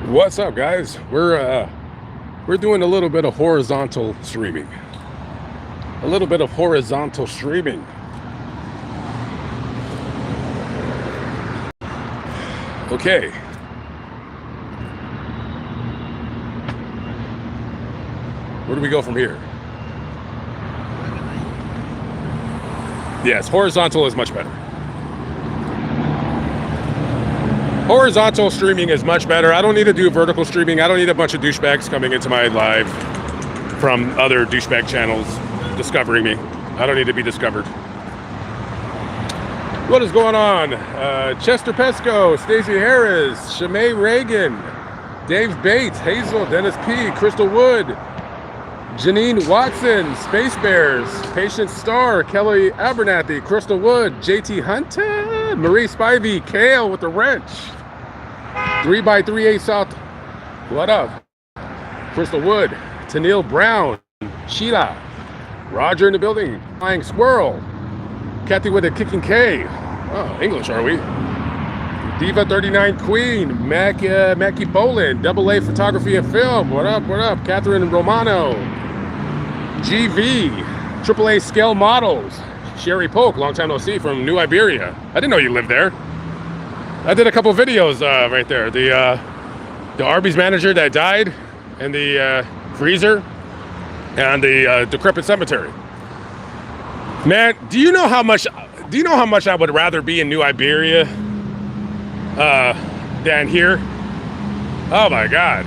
What's up, guys? We're doing a little bit of horizontal streaming. A little bit of horizontal streaming. Okay. Where do we go from here? Yes, horizontal is much better. Horizontal streaming is much better. I don't need to do vertical streaming. I don't need a bunch of douchebags coming into my live from other douchebag channels discovering me. I don't need to be discovered. What is going on? Chester Pesco, Stacey Harris, Shimei Reagan, Dave Bates, Hazel, Dennis P, Crystal Wood, Janine Watson, Space Bears, Patience Star, Kelly Abernathy, Crystal Wood, JT Hunter, Marie Spivey, Kale with the wrench, 3x38 South, what up? Crystal Wood, Tennille Brown, Sheila, Roger in the building, Flying Squirrel, Kathy with a kicking K. Oh, English, are we? Diva 39 Queen, Mackie Boland, Double A Photography and Film. What up? What up? Catherine Romano, GV, Triple A Scale Models, Sherry Polk, long time no see from New Iberia. I didn't know you lived there. I did a couple videos right there. The Arby's manager that died, and the freezer, and the decrepit cemetery. Man, do you know how much I would rather be in New Iberia than here? Oh my God.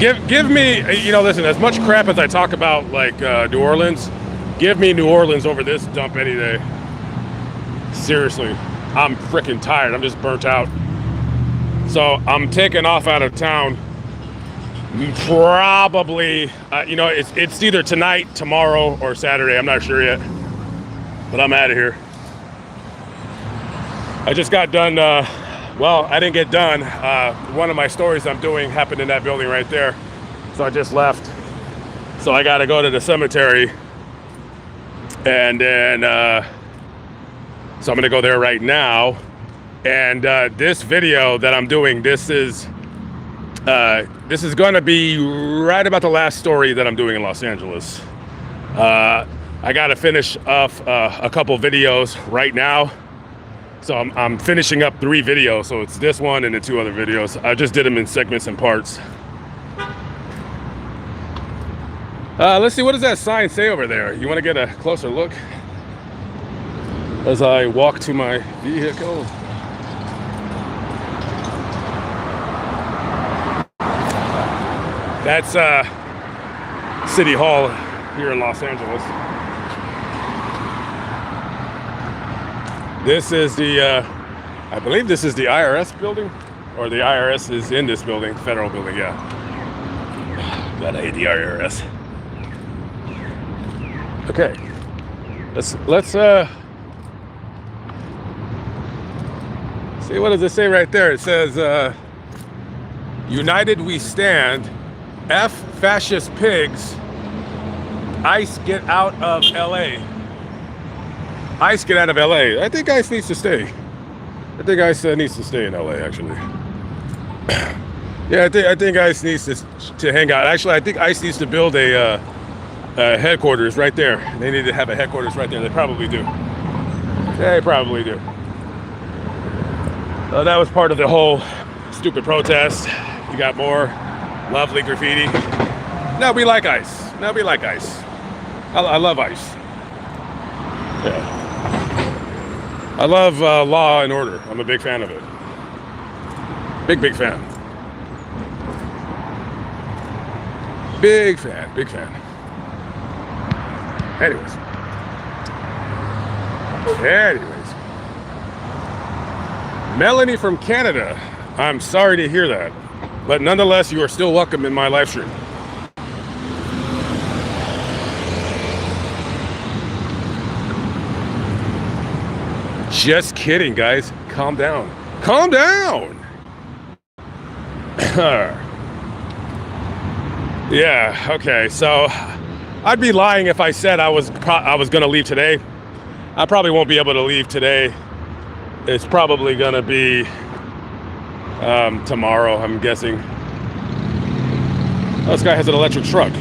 Give me, listen, as much crap as I talk about like New Orleans, give me New Orleans over this dump any day. Seriously, I'm freaking tired. I'm just burnt out. So I'm taking off out of town. Probably, it's either tonight, tomorrow, or Saturday. I'm not sure yet, but I'm out of here. I just got done. Well, I didn't get done. One of my stories I'm doing happened in that building right there, so I just left. So I got to go to the cemetery, and then so I'm gonna go there right now. And this video that I'm doing, this is going to be right about the last story that I'm doing in Los Angeles. I got to finish off a couple videos right now. So I'm finishing up 3 videos. So it's this one and the 2 other videos. I just did them in segments and parts. Let's see, what does that sign say over there? You want to get a closer look as I walk to my vehicle? That's City Hall here in Los Angeles. This is I believe this is the IRS building, or the IRS is in this building, federal building, yeah. God, I hate the IRS. Okay, let's see, what does it say right there? It says, United we stand, F fascist pigs, ICE get out of LA. ICE get out of LA. I think ICE needs to stay. I think ICE needs to stay in LA, actually. Yeah, I think ICE needs to hang out. Actually, I think ICE needs to build a headquarters right there. They need to have a headquarters right there. They probably do. They probably do. That was part of the whole stupid protest. You got more lovely graffiti. No, we like ICE. No, we like ICE. I love ICE. Yeah. I love Law and Order. I'm a big fan of it. Big fan. Big fan. Anyways. Melanie from Canada. I'm sorry to hear that. But nonetheless, you are still welcome in my live stream. Just kidding, guys. Calm down. Calm down. Yeah, okay. So I'd be lying if I said I was going to leave today. I probably won't be able to leave today. It's probably going to be tomorrow, I'm guessing. Oh, this guy has an electric truck.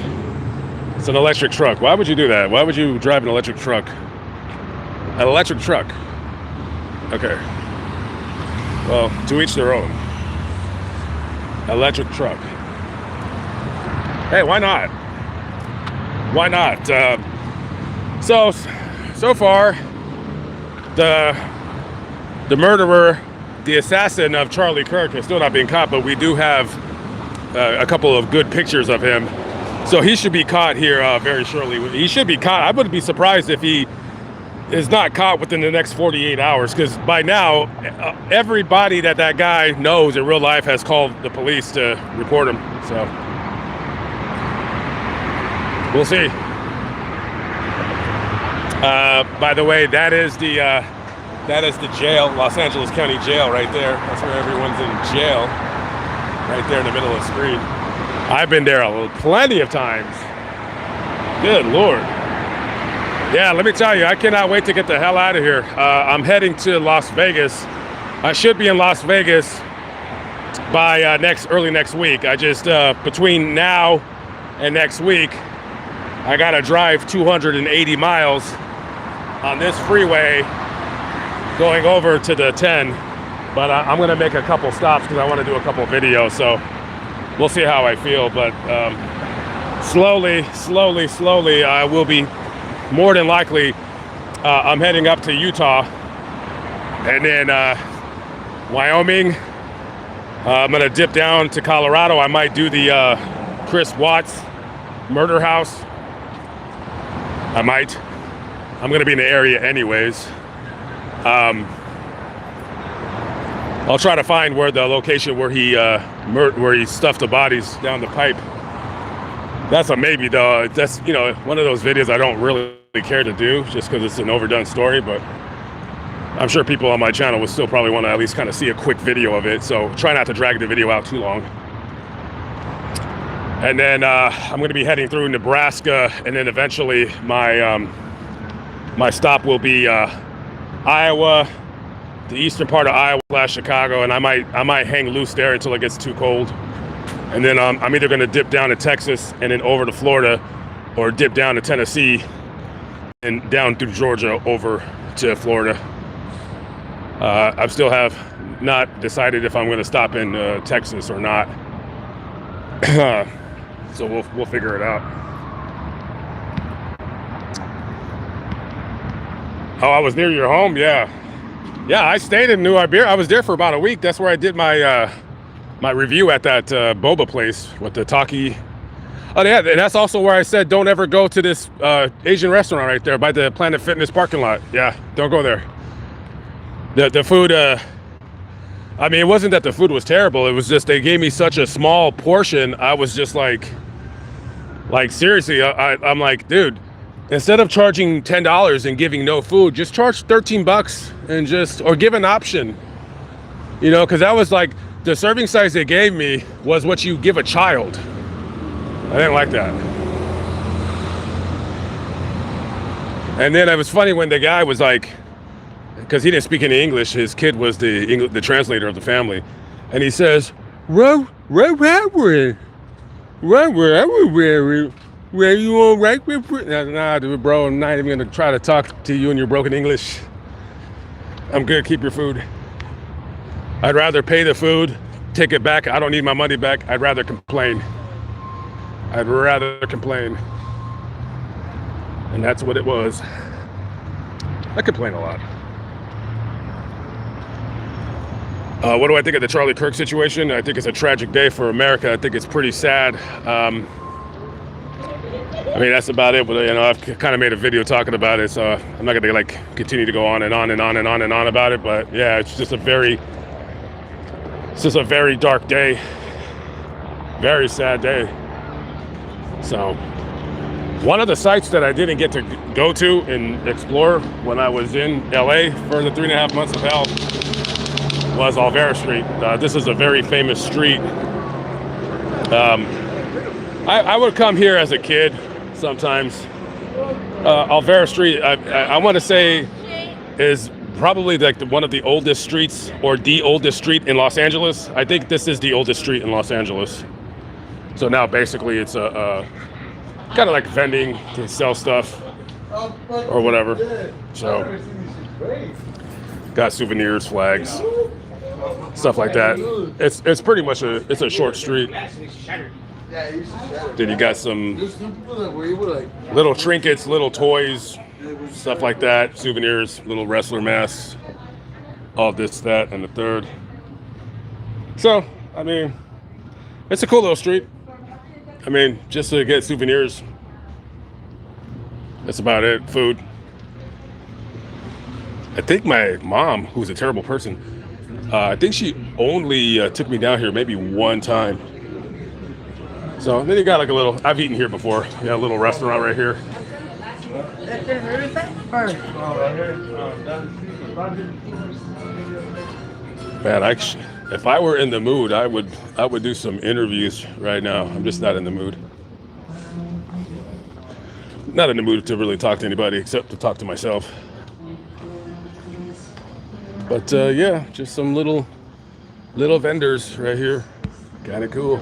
It's an electric truck. Why would you do that? Why would you drive an electric truck? An electric truck. Okay. Well, to each their own. Electric truck. Hey, why not? Why not? So far, the murderer, the assassin of Charlie Kirk, has still not been caught, but we do have a couple of good pictures of him. So he should be caught here very shortly. He should be caught. I wouldn't be surprised if he is not caught within the next 48 hours, because by now, everybody that guy knows in real life has called the police to report him. So we'll see. By the way, that is the jail, Los Angeles County Jail right there. That's where everyone's in jail, right there in the middle of the screen. I've been there plenty of times. Good Lord. Yeah, let me tell you, I cannot wait to get the hell out of here. I'm heading to Las Vegas. I should be in Las Vegas by early next week. I just, between now and next week, I gotta drive 280 miles on this freeway going over to the 10. But I'm gonna make a couple stops because I want to do a couple videos. So we'll see how I feel. But slowly, I will be, more than likely, I'm heading up to Utah, and then Wyoming. I'm gonna dip down to Colorado. I might do the Chris Watts murder house. I might. I'm gonna be in the area anyways. I'll try to find where the location where he stuffed the bodies down the pipe. That's a maybe though. That's, you know, one of those videos I don't really care to do just because it's an overdone story, but I'm sure people on my channel would still probably want to at least kind of see a quick video of it. So try not to drag the video out too long. And then I'm going to be heading through Nebraska, and then eventually my stop will be Iowa, the eastern part of Iowa / Chicago, and I might hang loose there until it gets too cold. And then I'm either going to dip down to Texas and then over to Florida, or dip down to Tennessee and down through Georgia over to Florida. I still have not decided if I'm going to stop in Texas or not. So we'll figure it out. Oh, I was near your home? Yeah, I stayed in New Iberia. I was there for about a week. That's where I did my my review at that boba place with the Taki. Oh yeah, and that's also where I said don't ever go to this Asian restaurant right there by the Planet Fitness parking lot. Yeah, don't go there. The food, I mean, it wasn't that the food was terrible. It was just they gave me such a small portion. I was just like seriously, I'm like, dude, instead of charging $10 and giving no food, just charge $13 and or give an option, you know, because that was like the serving size they gave me was what you give a child. I didn't like that. And then it was funny when the guy was like, because he didn't speak any English, his kid was the translator of the family, and he says, where you all right with? Nah, dude, bro, I'm not even gonna try to talk to you in your broken English. I'm good, keep your food. I'd rather pay the food, take it back. I don't need my money back. I'd rather complain. And that's what it was. I complain a lot. What do I think of the Charlie Kirk situation? I think it's a tragic day for America. I think it's pretty sad. I mean, that's about it. But, you know, I've kind of made a video talking about it, so I'm not gonna like continue to go on and on and on and on and on about it. But yeah, it's just a very dark day, very sad day. So one of the sites that I didn't get to go to and explore when I was in LA for the 3.5 months of hell was Olvera Street. This is a very famous street. I would come here as a kid sometimes. Olvera Street, I want to say, is probably like one of the oldest streets, or the oldest street in Los Angeles. I think this is the oldest street in Los Angeles. So now basically it's a kind of like vending to sell stuff or whatever. So got souvenirs, flags, stuff like that. It's pretty much a short street. Then you got some little trinkets, little toys, stuff like that, souvenirs, little wrestler masks, all this, that, and the third. So, I mean, it's a cool little street. I mean, just to get souvenirs, that's about it. Food. I think my mom, who's a terrible person, I think she only took me down here maybe one time. So then you got like a little, I've eaten here before. You got a little restaurant right here. Man, if I were in the mood, I would do some interviews right now. I'm just not in the mood. Not in the mood to really talk to anybody except to talk to myself. But yeah, just some little vendors right here. Kind of cool.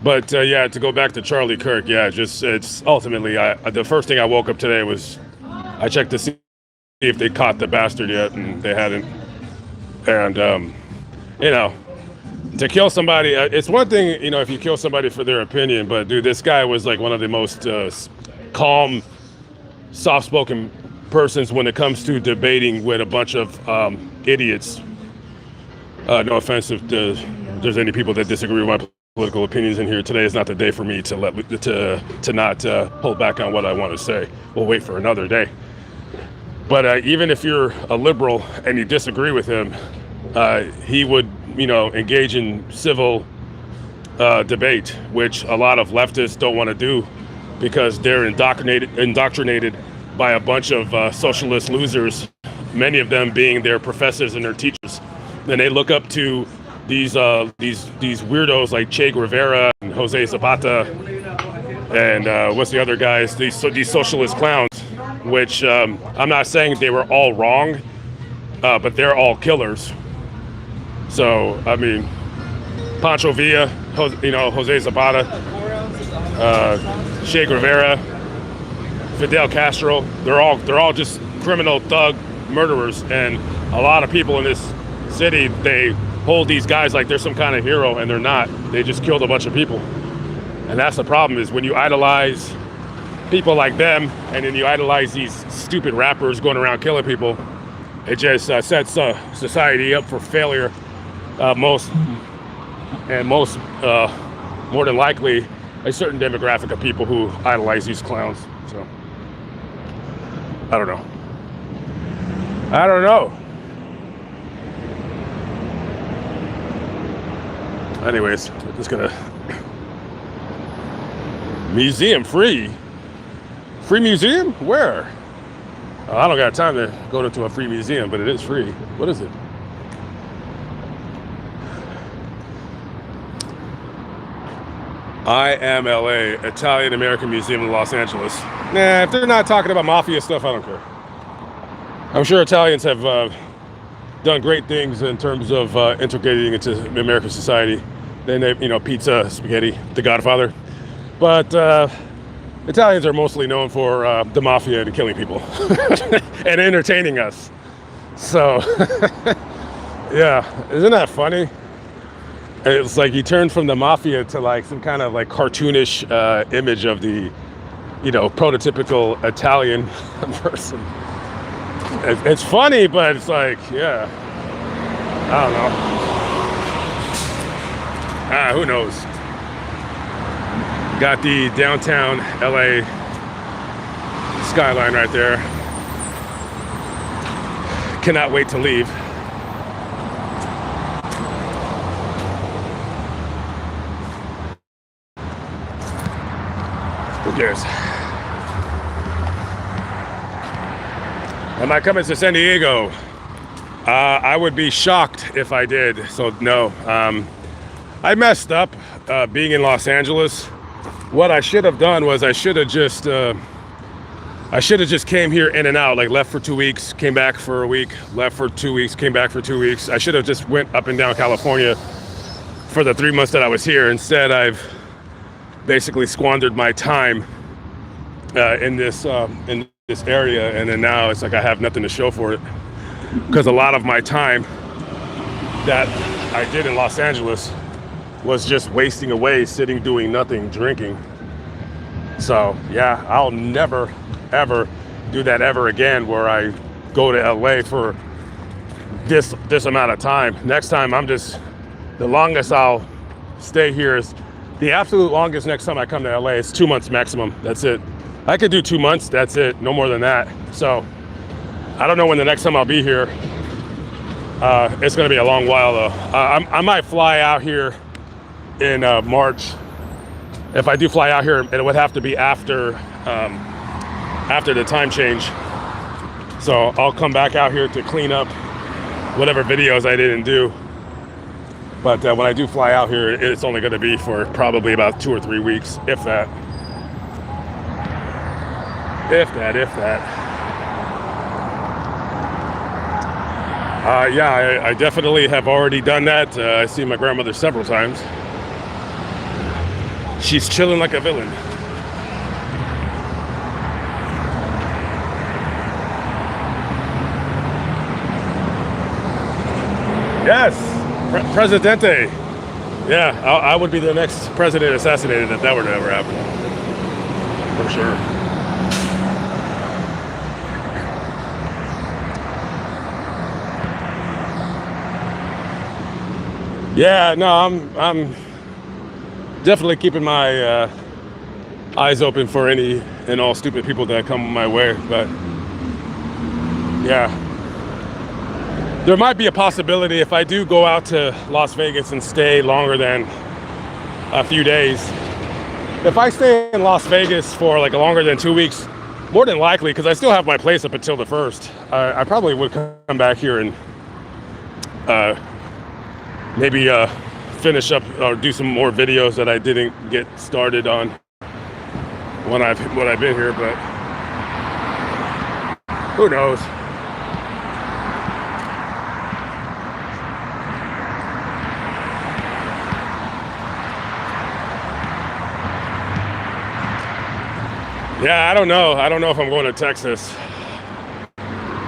But yeah, to go back to Charlie Kirk, yeah, it's ultimately, the first thing I woke up today was I checked to see if they caught the bastard yet, and they hadn't. And, you know, to kill somebody, it's one thing, you know, if you kill somebody for their opinion, but dude, this guy was like one of the most calm, soft-spoken persons when it comes to debating with a bunch of idiots. No offense if there's any people that disagree with my political opinions in here. Today is not the day for me to not hold back on what I want to say. We'll wait for another day. But even if you're a liberal and you disagree with him, he would, you know, engage in civil debate, which a lot of leftists don't want to do because they're indoctrinated by a bunch of socialist losers, many of them being their professors and their teachers. And they look up to these weirdos like Che Guevara and Jose Zapata and what's the other guys? These socialist clowns, which I'm not saying they were all wrong, but they're all killers. So I mean, Pancho Villa, Jose Zapata, Che Guevara, Fidel Castro. They're all just criminal thug murderers, and a lot of people in this city, they hold these guys like they're some kind of hero, and they're not. They just killed a bunch of people. And that's the problem, is when you idolize people like them and then you idolize these stupid rappers going around killing people, it just sets society up for failure. More than likely a certain demographic of people who idolize these clowns. So I don't know. Anyways, we're just gonna museum free museum? Where? I don't got time to go to a free museum, but it is free. What is it? IMLA, Italian American Museum in Los Angeles. Nah, if they're not talking about mafia stuff, I don't care. I'm sure Italians have done great things in terms of integrating into American society. Then they, pizza, spaghetti, The Godfather. But Italians are mostly known for the mafia and killing people and entertaining us. So, yeah, isn't that funny? It's like he turned from the mafia to like some kind of like cartoonish image of the, prototypical Italian person. It's funny, but it's like, yeah, I don't know. Who knows? Got the downtown LA skyline right there. Cannot wait to leave. Who cares? Am I coming to San Diego? I would be shocked if I did. So no, I messed up being in Los Angeles. What I should have done was I should have just I should have just came here in and out, like left for 2 weeks, came back for a week, left for 2 weeks, came back for 2 weeks. I should have just went up and down California for the 3 months that I was here. Instead, I've basically squandered my time in this area, and then now it's like I have nothing to show for it, because a lot of my time that I did in Los Angeles was just wasting away, sitting, doing nothing, drinking. So yeah, I'll never ever do that ever again, where I go to LA for this amount of time. Next time, the longest I'll stay here is, the absolute longest next time I come to LA is 2 months maximum. That's it. I could do 2 months, that's it, no more than that. So I don't know when the next time I'll be here. It's gonna be a long while though. I might fly out here in March. If I do fly out here, it would have to be after the time change. So I'll come back out here to clean up whatever videos I didn't do. But when I do fly out here, it's only going to be for probably about 2 or 3 weeks, if that. If that. Yeah, I definitely have already done that. I see my grandmother several times. She's chilling like a villain. Yes, Presidente. Yeah, I would be the next president assassinated if that were to ever happen. For sure. Yeah, no, I'm definitely keeping my eyes open for any and all stupid people that come my way, but yeah. There might be a possibility if I do go out to Las Vegas and stay longer than a few days. If I stay in Las Vegas for like longer than 2 weeks, more than likely, because I still have my place up until the 1st, I probably would come back here and maybe finish up or do some more videos that I didn't get started on when I've been here, but who knows? Yeah, I don't know. I don't know if I'm going to Texas.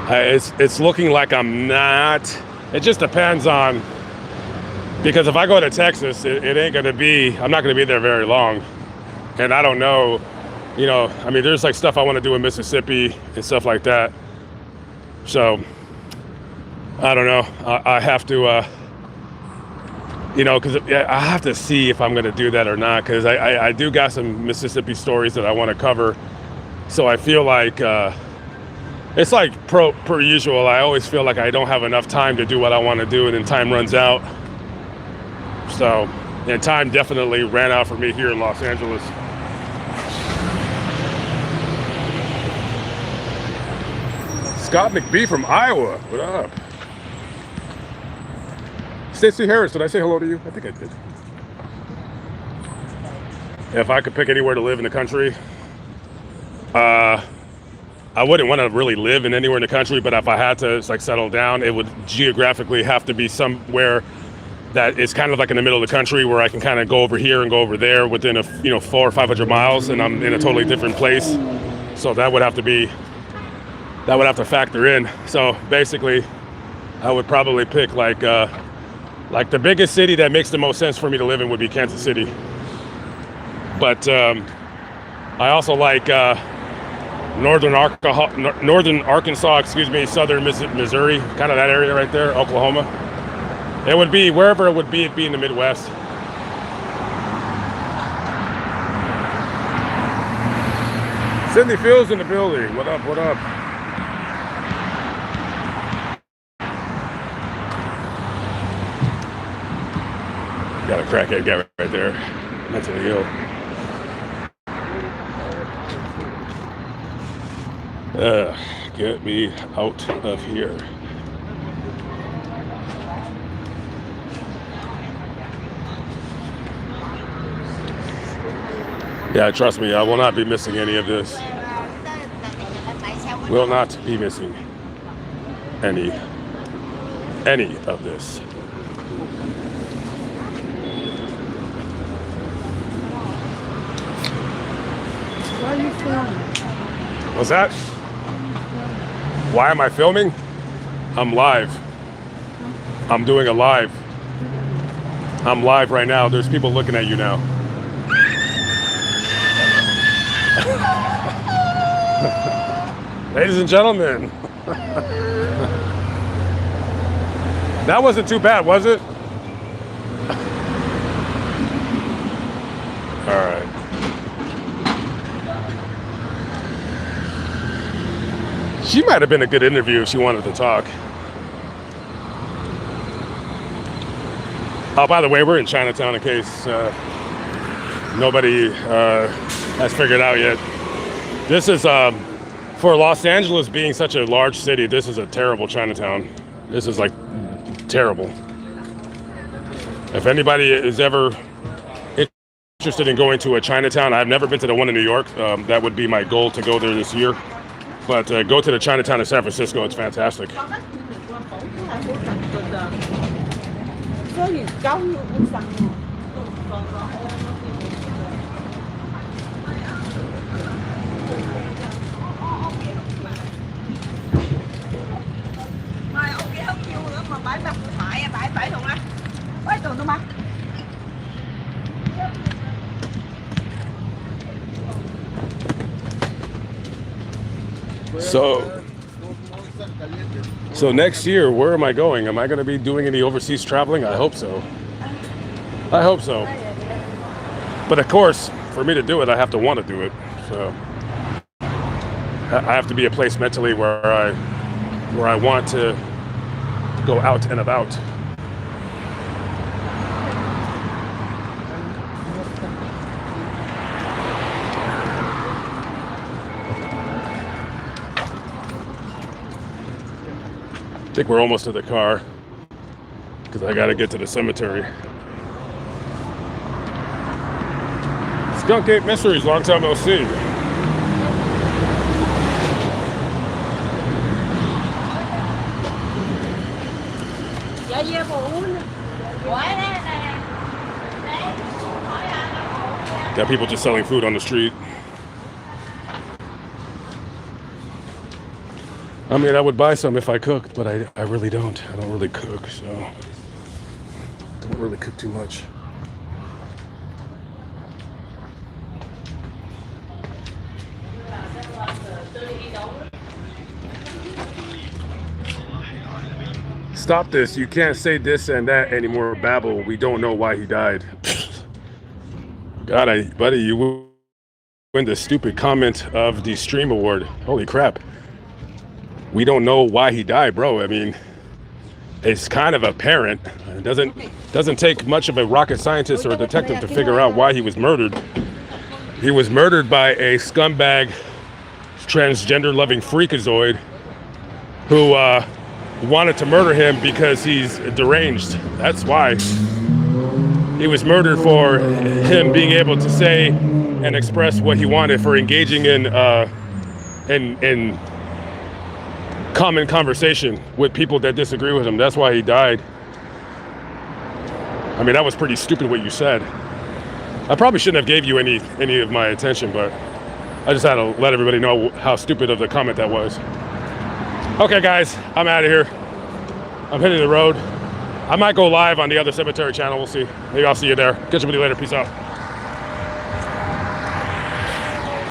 It's looking like I'm not. It just depends on, because if I go to Texas, it ain't gonna be, I'm not gonna be there very long. And I don't know, you know, I mean, there's like stuff I want to do in Mississippi and stuff like that. So I don't know. I have to, you know, because I have to see if I'm going to do that or not, because I do got some Mississippi stories that I want to cover. So I feel like it's like per usual. I always feel like I don't have enough time to do what I want to do, and then time runs out. So, and time definitely ran out for me here in Los Angeles. Scott McBee from Iowa. What up? Stacey Harris, did I say hello to you? I think I did. If I could pick anywhere to live in the country, I wouldn't want to really live in anywhere in the country, but if I had to like settle down, it would geographically have to be somewhere that is kind of like in the middle of the country, where I can kind of go over here and go over there within a 400 or 500 miles, and I'm in a totally different place. So that would have to factor in. So basically, I would probably pick like the biggest city that makes the most sense for me to live in would be Kansas City. But I also like northern Arkansas, southern Missouri, kind of that area right there, Oklahoma. It would be wherever it would be, it'd be in the Midwest. Sydney Fields in the building. What up? What up? Got a crackhead guy right there. Mentally ill. Get me out of here. Yeah, trust me, I will not be missing any of this. will not be missing any of this. Why are you filming? What's that? Why am I filming? I'm live. I'm doing a live. I'm live right now. There's people looking at you now. Ladies and gentlemen. That wasn't too bad, was it? All right. She might have been a good interview if she wanted to talk. Oh, by the way, we're in Chinatown in case nobody has figured out yet. This is, for Los Angeles being such a large city, this is a terrible Chinatown. This is like terrible. If anybody is ever interested in going to a Chinatown, I've never been to the one in New York. That would be my goal to go there this year. But go to the Chinatown in San Francisco. It's fantastic. So next year, where am I going? Am I going to be doing any overseas traveling? I hope so. I hope so. But of course, for me to do it, I have to want to do it. So I have to be a place mentally where I want to go out and about. I think we're almost to the car because I got to get to the cemetery. Skunk Ape Mysteries, long time no see. Got people just selling food on the street. I mean, I would buy some if I cooked, but I really don't. I don't really cook, so don't really cook too much. Stop this. You can't say this and that anymore, babble. We don't know why he died. God, buddy, you win the stupid comment of the stream award. Holy crap. We don't know why he died, bro. I mean, it's kind of apparent. It doesn't take much of a rocket scientist or a detective to figure out why he was murdered. He was murdered by a scumbag, transgender-loving freakazoid who wanted to murder him because he's deranged. That's why. He was murdered for him being able to say and express what he wanted, for engaging in common conversation with people that disagree with him. That's why he died. I mean, that was pretty stupid what you said. I probably shouldn't have gave you any of my attention, but I just had to let everybody know how stupid of the comment that was. Okay, guys, I'm out of here. I'm hitting the road. I might go live on the other cemetery channel. We'll see. Maybe I'll see you there. Catch you later. Peace out.